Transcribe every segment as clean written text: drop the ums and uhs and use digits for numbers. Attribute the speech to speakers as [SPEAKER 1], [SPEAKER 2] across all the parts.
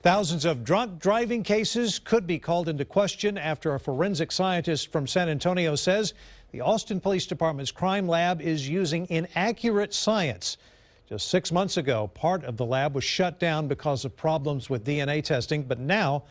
[SPEAKER 1] Thousands of drunk driving cases could be called into question after a forensic scientist from San Antonio says the Austin Police Department's crime lab is using inaccurate science. Just 6 months ago, part of the lab was shut down because of problems with DNA testing, but now,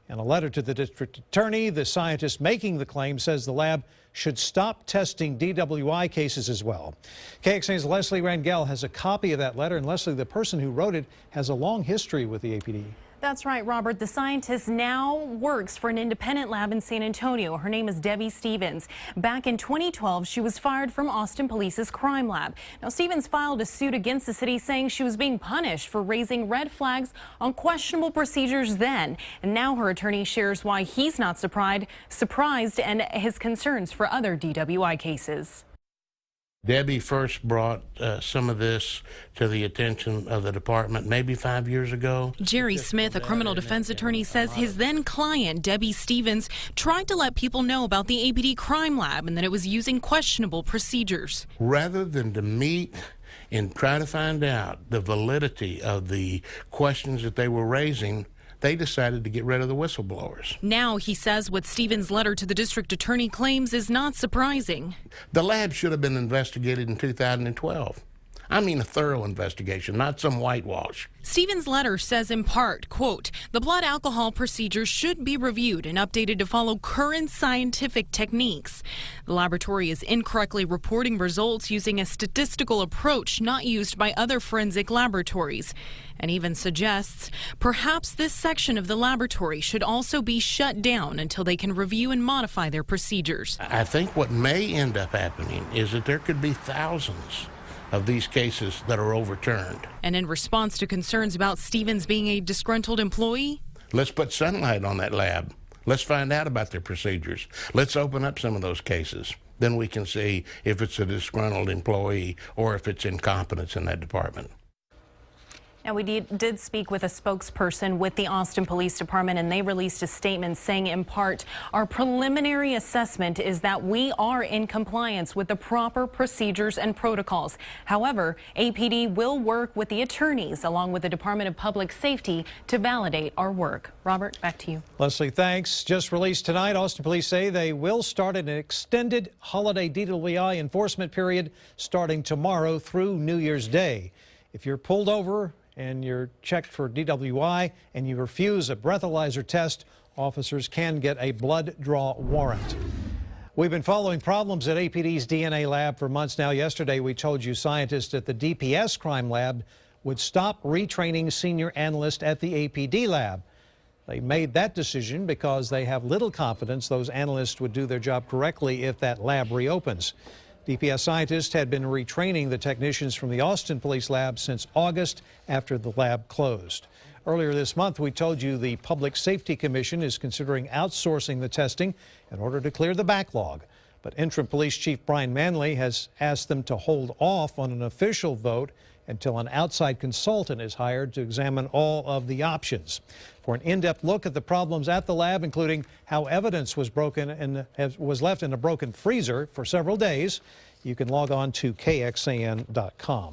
[SPEAKER 1] in a letter to the district attorney, the scientist making the claim says the lab should stop testing DWI cases as well. KXAN's Leslie Rangel has a copy of that letter, and Leslie, the person who wrote it, has a long history with the APD.
[SPEAKER 2] That's right, Robert. The scientist now works for an independent lab in San Antonio. Her name is Debbie Stevens. Back in 2012, she was fired from Austin Police's crime lab. Now, Stevens filed a suit against the city saying she was being punished for raising red flags on questionable procedures then. And now her attorney shares why he's not surprised and his concerns for other DWI cases.
[SPEAKER 3] Debbie first brought some of this to the attention of the department maybe 5 years ago.
[SPEAKER 2] Jerry Smith, a criminal defense attorney, says his then client, Debbie Stevens, tried to let people know about the APD crime lab and that it was using questionable procedures.
[SPEAKER 3] Rather than to meet and try to find out the validity of the questions that they were raising, they decided to get rid of the whistleblowers.
[SPEAKER 2] Now, he says what Stevens' letter to the district attorney claims is not surprising.
[SPEAKER 3] The lab should have been investigated in 2012. I mean a thorough investigation, not some whitewash.
[SPEAKER 2] Stevens' letter says in part, quote, the blood alcohol procedures should be reviewed and updated to follow current scientific techniques. The laboratory is incorrectly reporting results using a statistical approach not used by other forensic laboratories, and even suggests perhaps this section of the laboratory should also be shut down until they can review and modify their procedures.
[SPEAKER 3] I think what may end up happening is that there could be thousands of these cases that are overturned.
[SPEAKER 2] And in response to concerns about Stevens being a disgruntled employee,
[SPEAKER 3] let's put sunlight on that lab. Let's find out about their procedures. Let's open up some of those cases. Then we can see if it's a disgruntled employee or if it's incompetence in that department.
[SPEAKER 2] Now, we did speak with a spokesperson with the Austin Police Department, and they released a statement saying, in part, our preliminary assessment is that we are in compliance with the proper procedures and protocols. However, APD will work with the attorneys along with the Department of Public Safety to validate our work. Robert, back to you.
[SPEAKER 1] Leslie, thanks. Just released tonight, Austin Police say they will start an extended holiday DWI enforcement period starting tomorrow through New Year's Day. If you're pulled over and you're checked for DWI and you refuse a breathalyzer test, officers can get a blood draw warrant. We've been following problems at APD's DNA lab for months now. Yesterday, we told you scientists at the DPS crime lab would stop retraining senior analysts at the APD lab. They made that decision because they have little confidence those analysts would do their job correctly if that lab reopens. DPS scientists had been retraining the technicians from the Austin Police lab since August after the lab closed. Earlier this month, we told you the Public Safety Commission is considering outsourcing the testing in order to clear the backlog. But Interim Police Chief Brian Manley has asked them to hold off on an official vote until an outside consultant is hired to examine all of the options. For an in-depth look at the problems at the lab, including how evidence was broken and was left in a broken freezer for several days, you can log on to KXAN.com.